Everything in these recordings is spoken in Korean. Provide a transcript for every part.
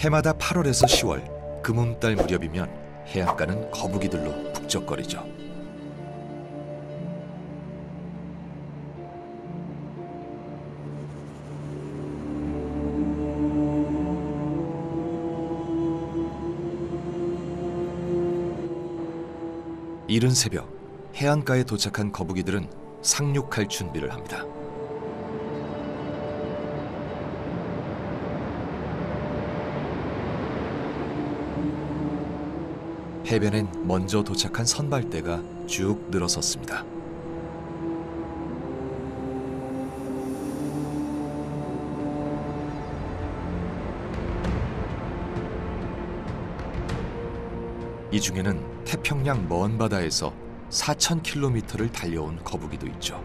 해마다 8월에서 10월 금음달 무렵이면 해안가는 거북이들로 북적거리죠. 이른 새벽 해안가에 도착한 거북이들은 상륙할 준비를 합니다. 해변엔 먼저 도착한 선발대가 쭉 늘어섰습니다. 이 중에는 태평양 먼 바다에서 4,000km를 달려온 거북이도 있죠.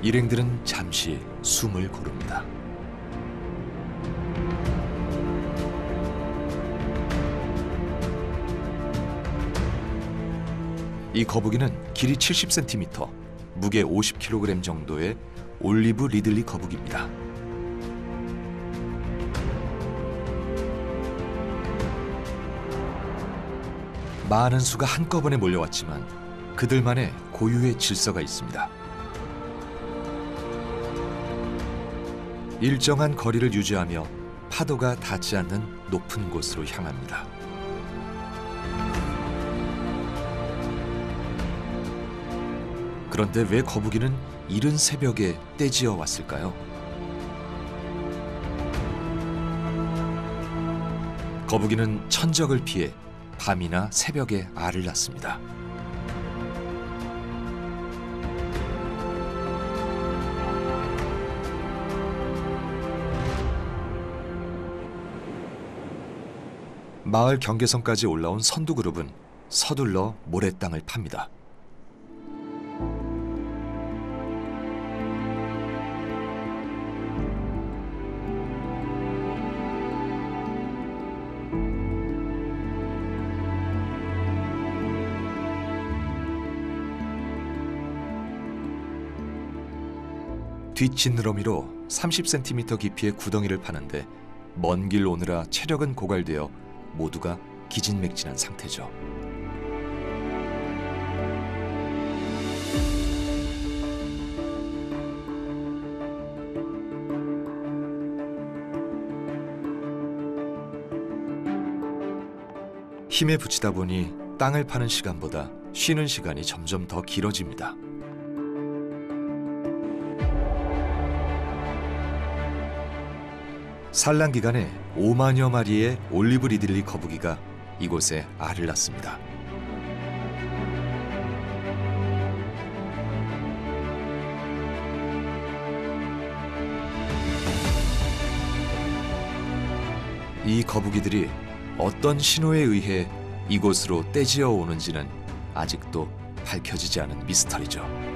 일행들은 잠시 숨을 고릅니다. 이 거북이는 길이 70cm, 무게 50kg 정도의 올리브 리들리 거북이입니다. 많은 수가 한꺼번에 몰려왔지만 그들만의 고유의 질서가 있습니다. 일정한 거리를 유지하며 파도가 닿지 않는 높은 곳으로 향합니다. 그런데 왜 거북이는 이른 새벽에 떼지어 왔을까요? 거북이는 천적을 피해 밤이나 새벽에 알을 낳습니다. 마을 경계선까지 올라온 선두그룹은 서둘러 모래땅을 팝니다. 뒷지느러미로 30cm 깊이의 구덩이를 파는데 먼 길 오느라 체력은 고갈되어 모두가 기진맥진한 상태죠. 힘에 부치다 보니 땅을 파는 시간보다 쉬는 시간이 점점 더 길어집니다. 산란 기간에 5만여 마리의 올리브 리들리 거북이가 이곳에 알을 낳습니다. 이 거북이들이 어떤 신호에 의해 이곳으로 떼지어 오는지는 아직도 밝혀지지 않은 미스터리죠.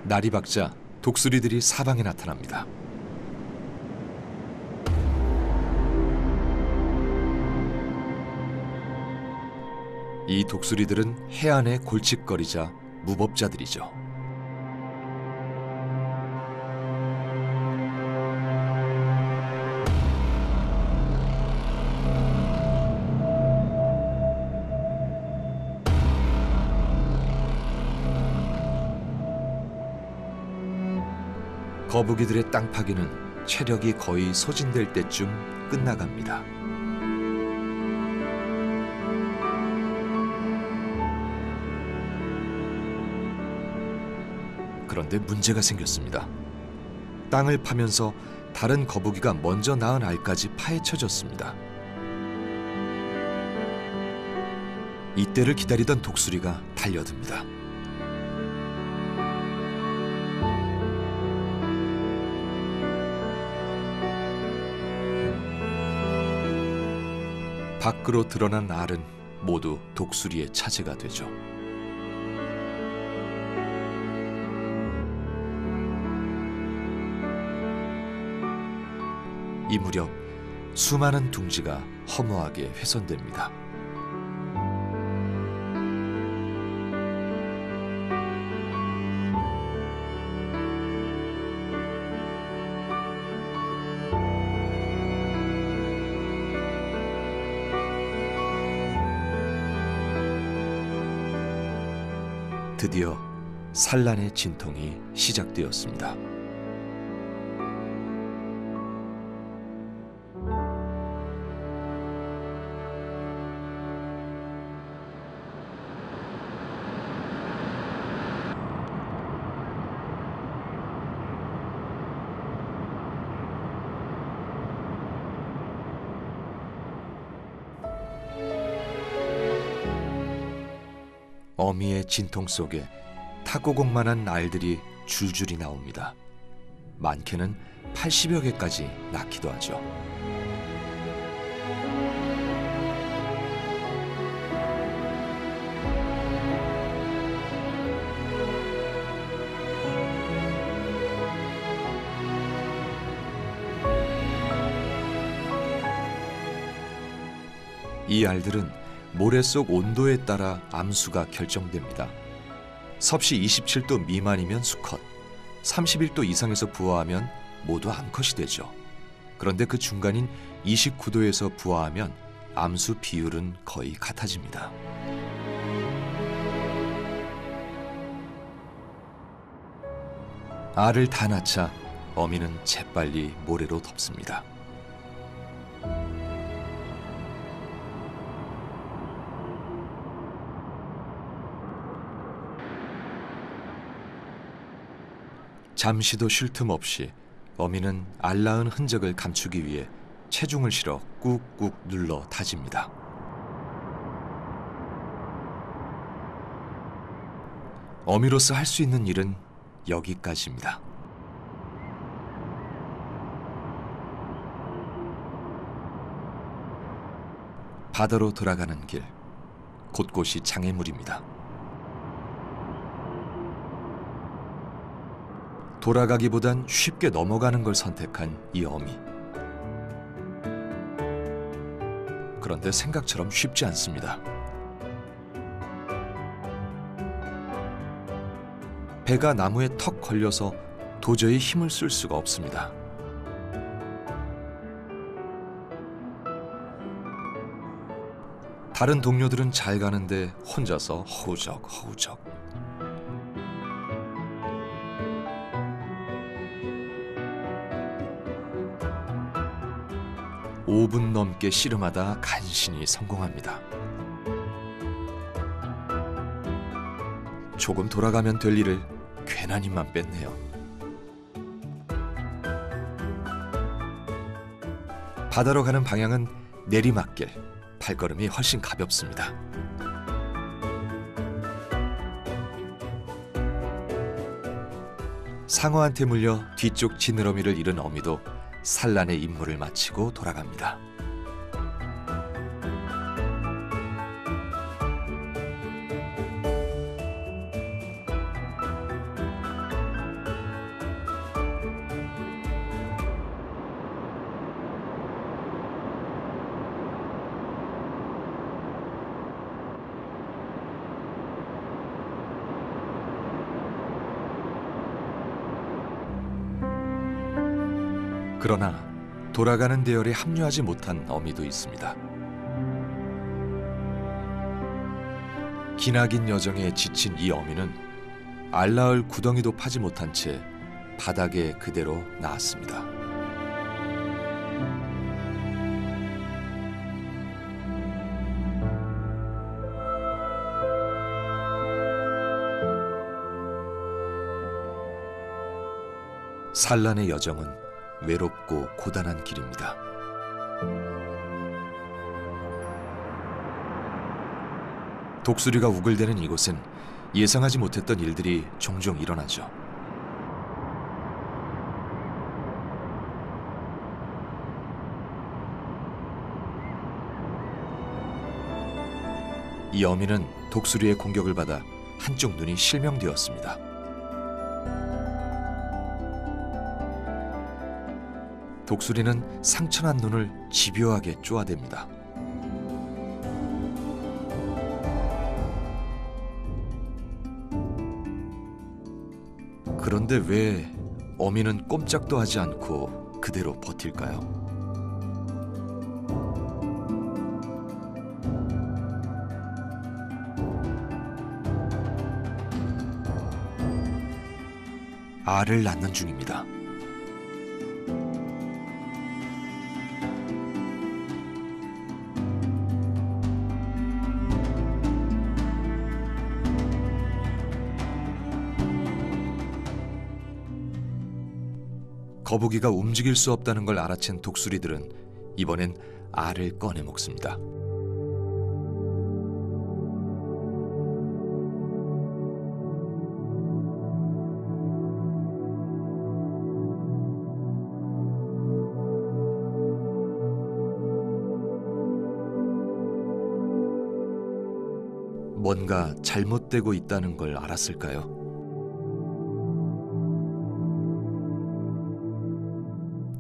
날이 밝자 독수리들이 사방에 나타납니다. 이 독수리들은 해안에 골칫거리자 무법자들이죠. 거북이들의 땅 파기는 체력이 거의 소진될 때쯤 끝나갑니다. 그런데 문제가 생겼습니다. 땅을 파면서 다른 거북이가 먼저 낳은 알까지 파헤쳐졌습니다. 이때를 기다리던 독수리가 달려듭니다. 밖으로 드러난 알은 모두 독수리의 차지가 되죠. 이 무렵 수많은 둥지가 허무하게 훼손됩니다. 드디어 산란의 진통이 시작되었습니다. 어미의 진통 속에 탁구공만한 알들이 줄줄이 나옵니다. 많게는 80여 개까지 낳기도 하죠. 이 알들은 모래 속 온도에 따라 암수가 결정됩니다. 섭씨 27도 미만이면 수컷, 31도 이상에서 부화하면 모두 암컷이 되죠. 그런데 그 중간인 29도에서 부화하면 암수 비율은 거의 같아집니다. 알을 다 낳자 어미는 재빨리 모래로 덮습니다. 잠시도 쉴 틈 없이 어미는 알 낳은 흔적을 감추기 위해 체중을 실어 꾹꾹 눌러 다집니다. 어미로서 할 수 있는 일은 여기까지입니다. 바다로 돌아가는 길, 곳곳이 장애물입니다. 돌아가기보단 쉽게 넘어가는 걸 선택한 이 어미. 그런데 생각처럼 쉽지 않습니다. 배가 나무에 턱 걸려서 도저히 힘을 쓸 수가 없습니다. 다른 동료들은 잘 가는데 혼자서 허우적허우적. 5분 넘게 씨름하다 간신히 성공합니다. 조금 돌아가면 될 일을 괜한 힘만 뺐네요. 바다로 가는 방향은 내리막길, 발걸음이 훨씬 가볍습니다. 상어한테 물려 뒤쪽 지느러미를 잃은 어미도 산란의 임무를 마치고 돌아갑니다. 그러나 돌아가는 대열에 합류하지 못한 어미도 있습니다. 기나긴 여정에 지친 이 어미는 알 낳을 구덩이도 파지 못한 채 바닥에 그대로 나았습니다. 산란의 여정은 외롭고 고단한 길입니다. 독수리가 우글대는 이곳은 예상하지 못했던 일들이 종종 일어나죠. 이 어미는 독수리의 공격을 받아 한쪽 눈이 실명되었습니다. 독수리는 상처난 눈을 집요하게 쪼아댑니다. 그런데 왜 어미는 꼼짝도 하지 않고 그대로 버틸까요? 알을 낳는 중입니다. 거북이가 움직일 수 없다는 걸 알아챈 독수리들은 이번엔 알을 꺼내 먹습니다. 뭔가 잘못되고 있다는 걸 알았을까요?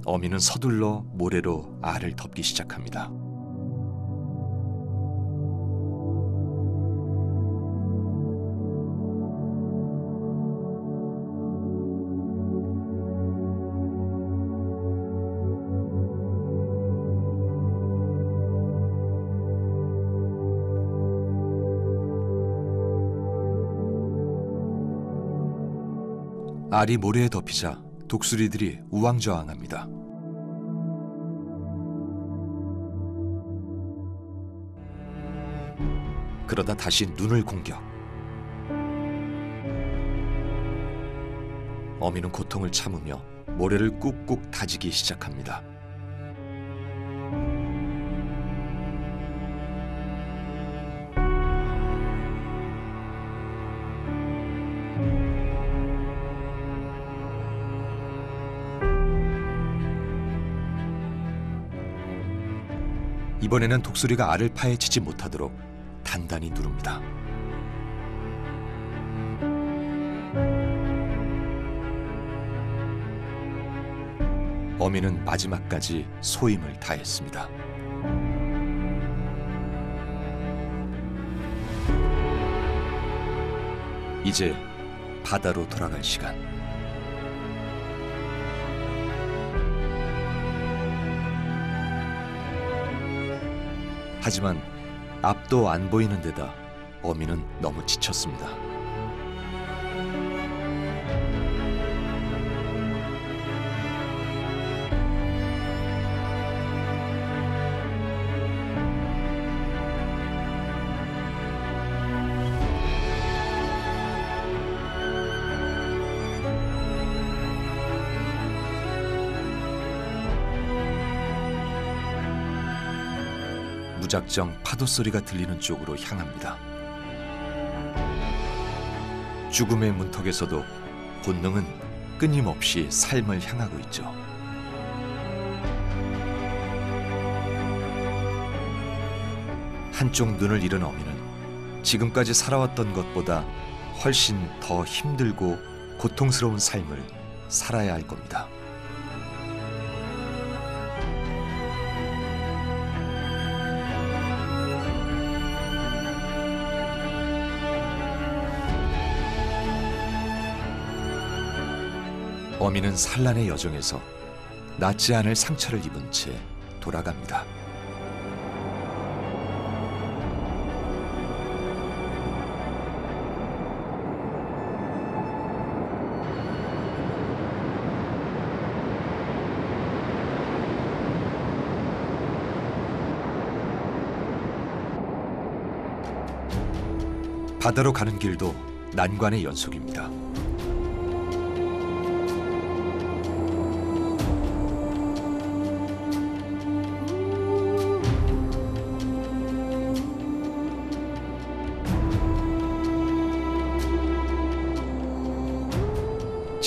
어미는 서둘러 모래로 알을 덮기 시작합니다. 알이 모래에 덮이자 독수리들이 우왕좌왕합니다. 그러다 다시 눈을 공격. 어미는 고통을 참으며 모래를 꾹꾹 다지기 시작합니다. 이번에는 독수리가 알을 파헤치지 못하도록 단단히 누릅니다. 어미는 마지막까지 소임을 다했습니다. 이제 바다로 돌아갈 시간. 하지만 앞도 안 보이는 데다 어미는 너무 지쳤습니다. 무작정 파도 소리가 들리는 쪽으로 향합니다. 죽음의 문턱에서도 본능은 끊임없이 삶을 향하고 있죠. 한쪽 눈을 잃은 어미는 지금까지 살아왔던 것보다 훨씬 더 힘들고 고통스러운 삶을 살아야 할 겁니다. 어미는 산란의 여정에서 낫지 않을 상처를 입은 채 돌아갑니다. 바다로 가는 길도 난관의 연속입니다.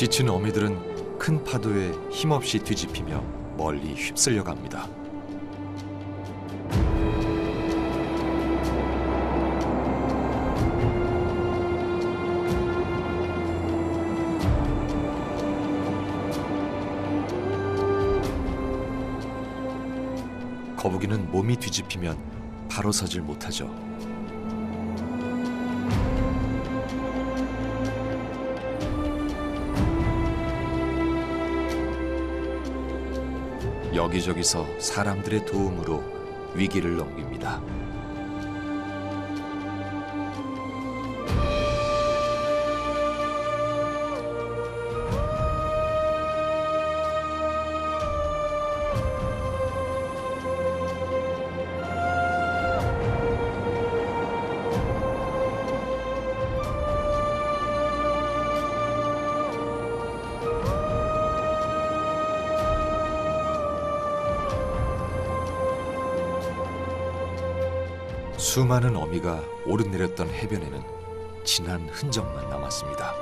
지친 어미들은 큰 파도에 힘없이 뒤집히며 멀리 휩쓸려 갑니다. 거북이는 몸이 뒤집히면 바로 서질 못하죠. 여기저기서 사람들의 도움으로 위기를 넘깁니다. 수많은 어미가 오르내렸던 해변에는 진한 흔적만 남았습니다.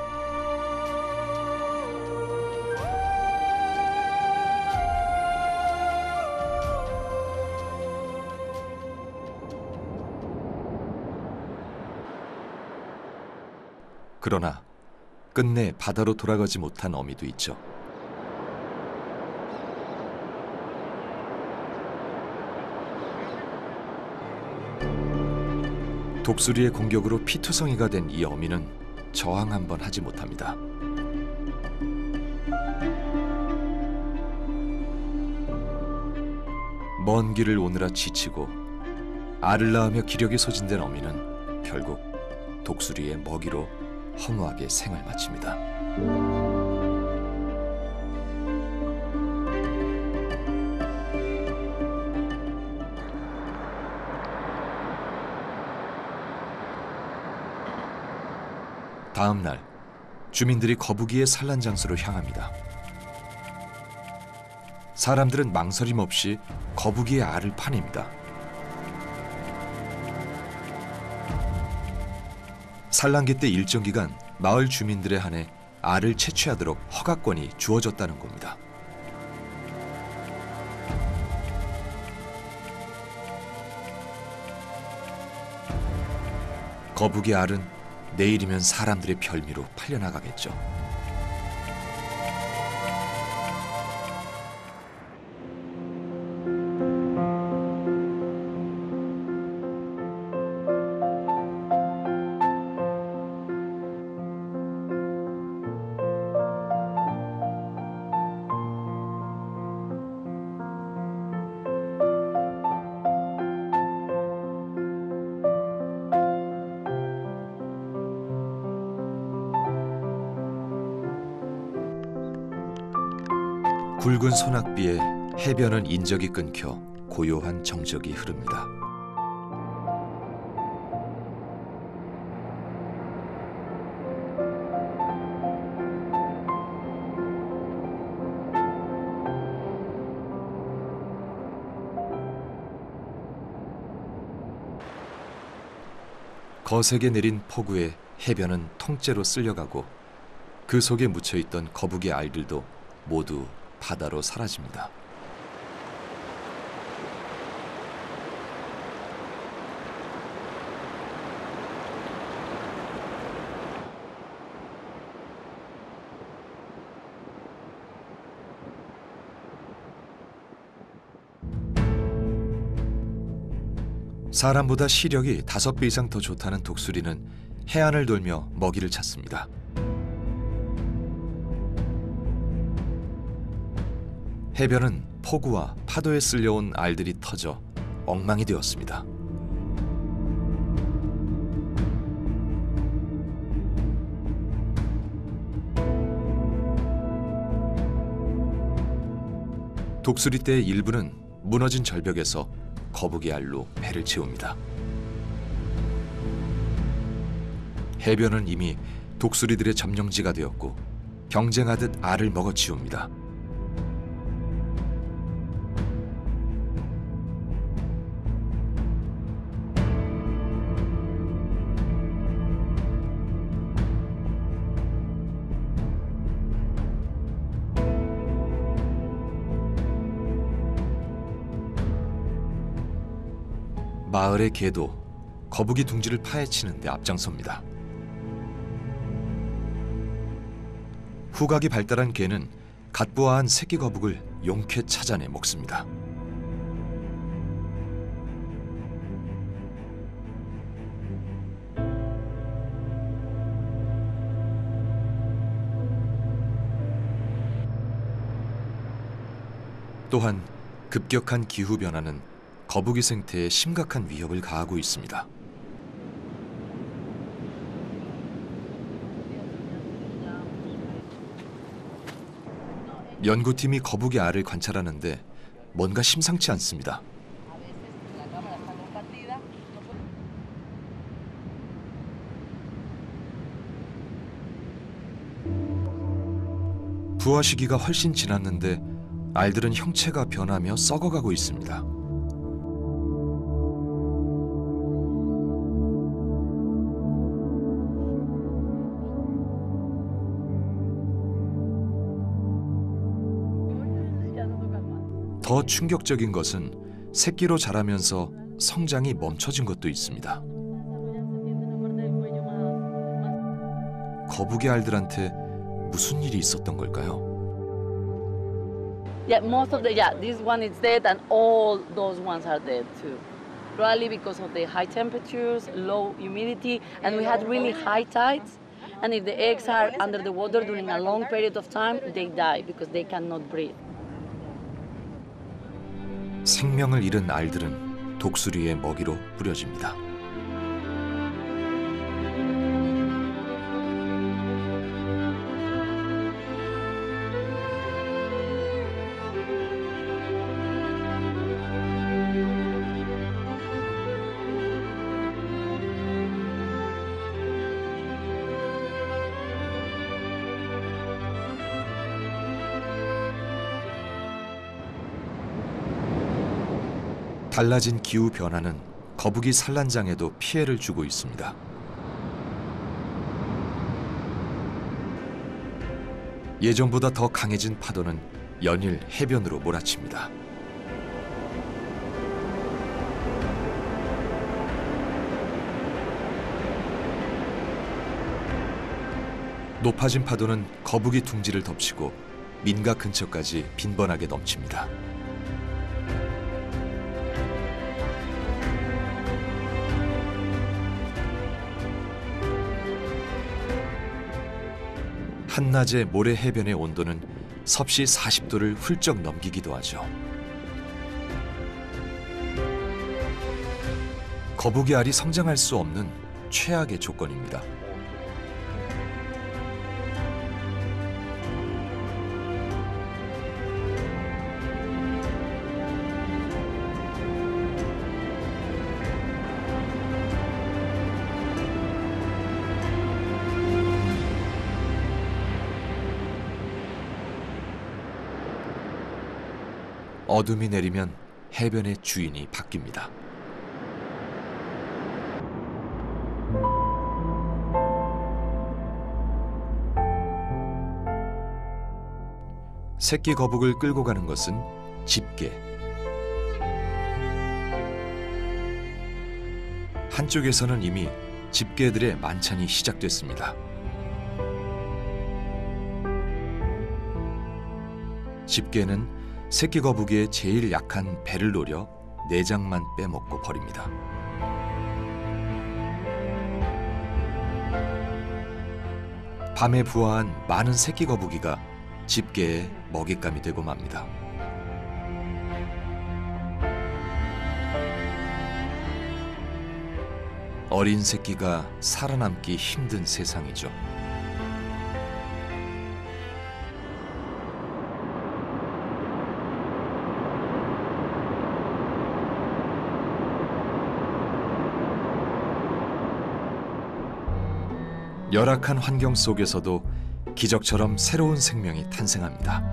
그러나 끝내 바다로 돌아가지 못한 어미도 있죠. 독수리의 공격으로 피투성이가 된 이 어미는 저항 한번 하지 못합니다. 먼 길을 오느라 지치고 알을 낳으며 기력이 소진된 어미는 결국 독수리의 먹이로 허무하게 생을 마칩니다. 다음 날 주민들이 거북이의 산란 장소로 향합니다. 사람들은 망설임 없이 거북이의 알을 파냅니다. 산란기 때 일정 기간 마을 주민들에 한해 알을 채취하도록 허가권이 주어졌다는 겁니다. 거북이 알은 내일이면 사람들의 별미로 팔려나가겠죠. 굵은 소낙비에 해변은 인적이 끊겨 고요한 정적이 흐릅니다. 거세게 내린 폭우에 해변은 통째로 쓸려가고 그 속에 묻혀있던 거북이 알들도 모두 바다로 사라집니다. 사람보다 시력이 5배 이상 더 좋다는 독수리는 해안을 돌며 먹이를 찾습니다. 해변은 폭우와 파도에 쓸려온 알들이 터져 엉망이 되었습니다. 독수리떼의 일부는 무너진 절벽에서 거북이 알로 배를 채웁니다. 해변은 이미 독수리들의 점령지가 되었고 경쟁하듯 알을 먹어치웁니다. 마을의 개도 거북이 둥지를 파헤치는 데 앞장섭니다. 후각이 발달한 개는 갓부화한 새끼 거북을 용케 찾아내 먹습니다. 또한 급격한 기후 변화는 거북이 생태에 심각한 위협을 가하고 있습니다. 연구팀이 거북이 알을 관찰하는데 뭔가 심상치 않습니다. 부화 시기가 훨씬 지났는데 알들은 형체가 변하며 썩어가고 있습니다. 더 충격적인 것은 새끼로 자라면서 성장이 멈춰진 것도 있습니다. 거북이 알들한테 무슨 일이 있었던 걸까요? Yeah, this one is dead and all those ones are dead too. Probably because of the high temperatures, low humidity, and we had really high tides. And if the eggs are under the water during a long period of time, they die because they cannot breathe. 생명을 잃은 알들은 독수리의 먹이로 뿌려집니다. 달라진 기후 변화는 거북이 산란장에도 피해를 주고 있습니다. 예전보다 더 강해진 파도는 연일 해변으로 몰아칩니다. 높아진 파도는 거북이 둥지를 덮치고 민가 근처까지 빈번하게 넘칩니다. 한낮의 모래 해변의 온도는 섭씨 40도를 훌쩍 넘기기도 하죠. 거북이 알이 성장할 수 없는 최악의 조건입니다. 어둠이 내리면 해변의 주인이 바뀝니다. 새끼 거북을 끌고 가는 것은 집게. 한쪽에서는 이미 집게들의 만찬이 시작됐습니다. 집게는 새끼 거북이의 제일 약한 배를 노려 내장만 빼먹고 버립니다. 밤에 부화한 많은 새끼 거북이가 집게의 먹잇감이 되고 맙니다. 어린 새끼가 살아남기 힘든 세상이죠. 열악한 환경 속에서도 기적처럼 새로운 생명이 탄생합니다.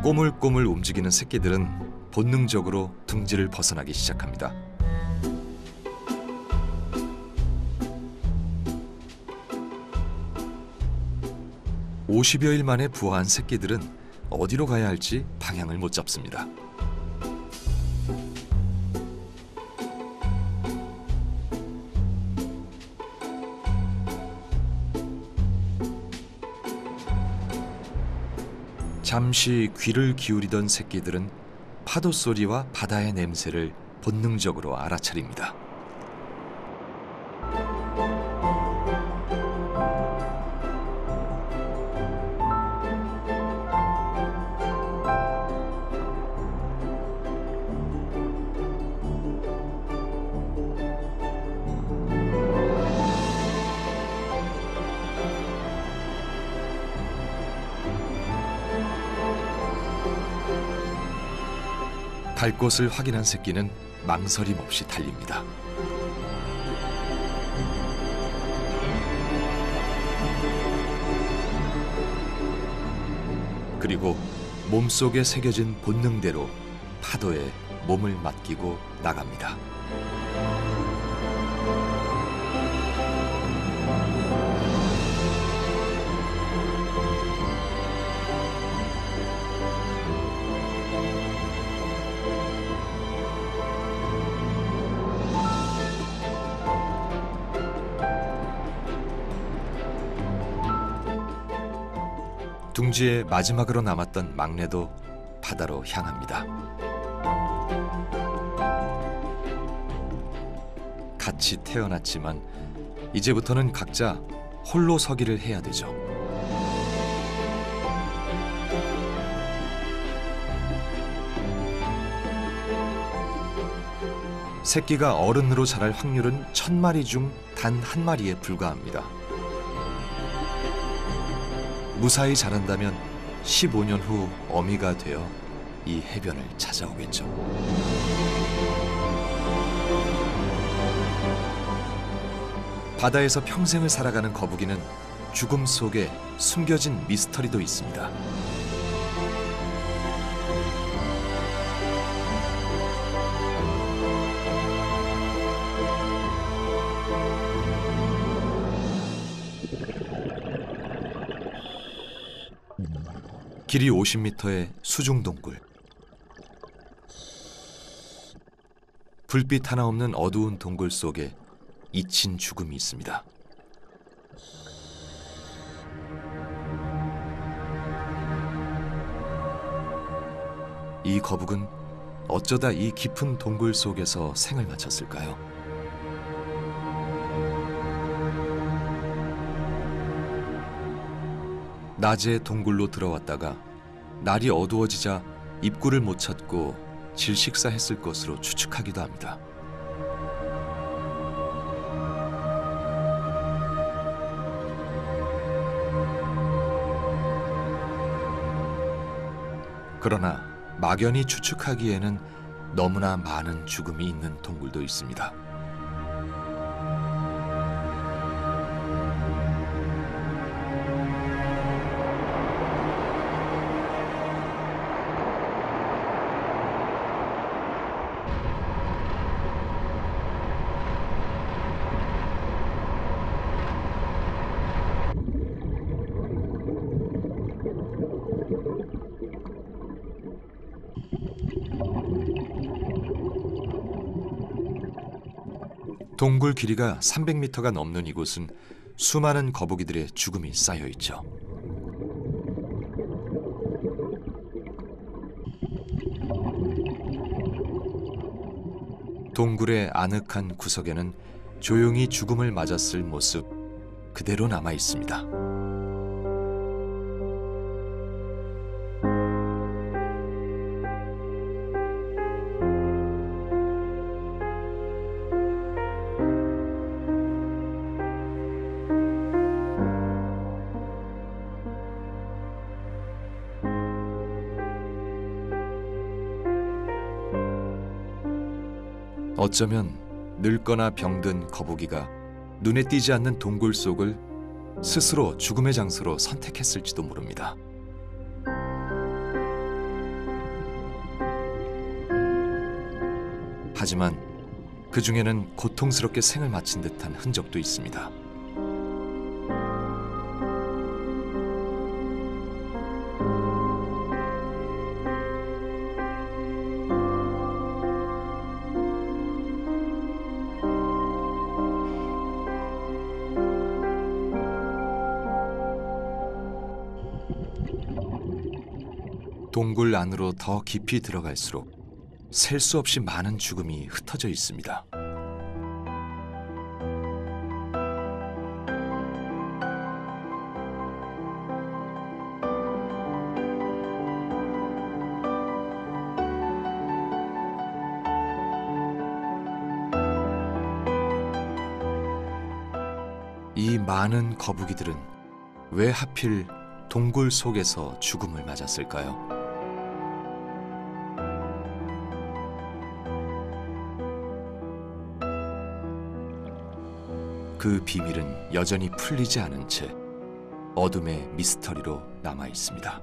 꼬물꼬물 움직이는 새끼들은 본능적으로 둥지를 벗어나기 시작합니다. (50여일) 만에 부화한 새끼들은 어디로 가야 할지 방향을 못 잡습니다. 잠시 귀를 기울이던 새끼들은 파도 소리와 바다의 냄새를 본능적으로 알아차립니다. 갈 곳을 확인한 새끼는 망설임 없이 달립니다. 그리고 몸속에 새겨진 본능대로 파도에 몸을 맡기고 나갑니다. 둥지의 마지막으로 남았던 막내도 바다로 향합니다. 같이 태어났지만 이제부터는 각자 홀로 서기를 해야 되죠. 새끼가 어른으로 자랄 확률은 1000마리 중 단 한 마리에 불과합니다. 무사히 자란다면 15년 후 어미가 되어 이 해변을 찾아오겠죠. 바다에서 평생을 살아가는 거북이는 죽음 속에 숨겨진 미스터리도 있습니다. 길이 50m의 수중동굴. 불빛 하나 없는 어두운 동굴 속에 잊힌 죽음이 있습니다. 이 거북은 어쩌다 이 깊은 동굴 속에서 생을 마쳤을까요? 낮에 동굴로 들어왔다가 날이 어두워지자 입구를 못 찾고 질식사했을 것으로 추측하기도 합니다. 그러나 막연히 추측하기에는 너무나 많은 죽음이 있는 동굴도 있습니다. 동굴 길이가 300m가 넘는 이곳은 수많은 거북이들의 죽음이 쌓여 있죠. 동굴의 아늑한 구석에는 조용히 죽음을 맞았을 모습 그대로 남아 있습니다. 어쩌면 늙거나 병든 거북이가 눈에 띄지 않는 동굴 속을 스스로 죽음의 장소로 선택했을지도 모릅니다. 하지만 그 중에는 고통스럽게 생을 마친 듯한 흔적도 있습니다. 동굴 안으로 더 깊이 들어갈수록 셀 수 없이 많은 죽음이 흩어져 있습니다. 이 많은 거북이들은 왜 하필 동굴 속에서 죽음을 맞았을까요? 그 비밀은 여전히 풀리지 않은 채 어둠의 미스터리로 남아 있습니다.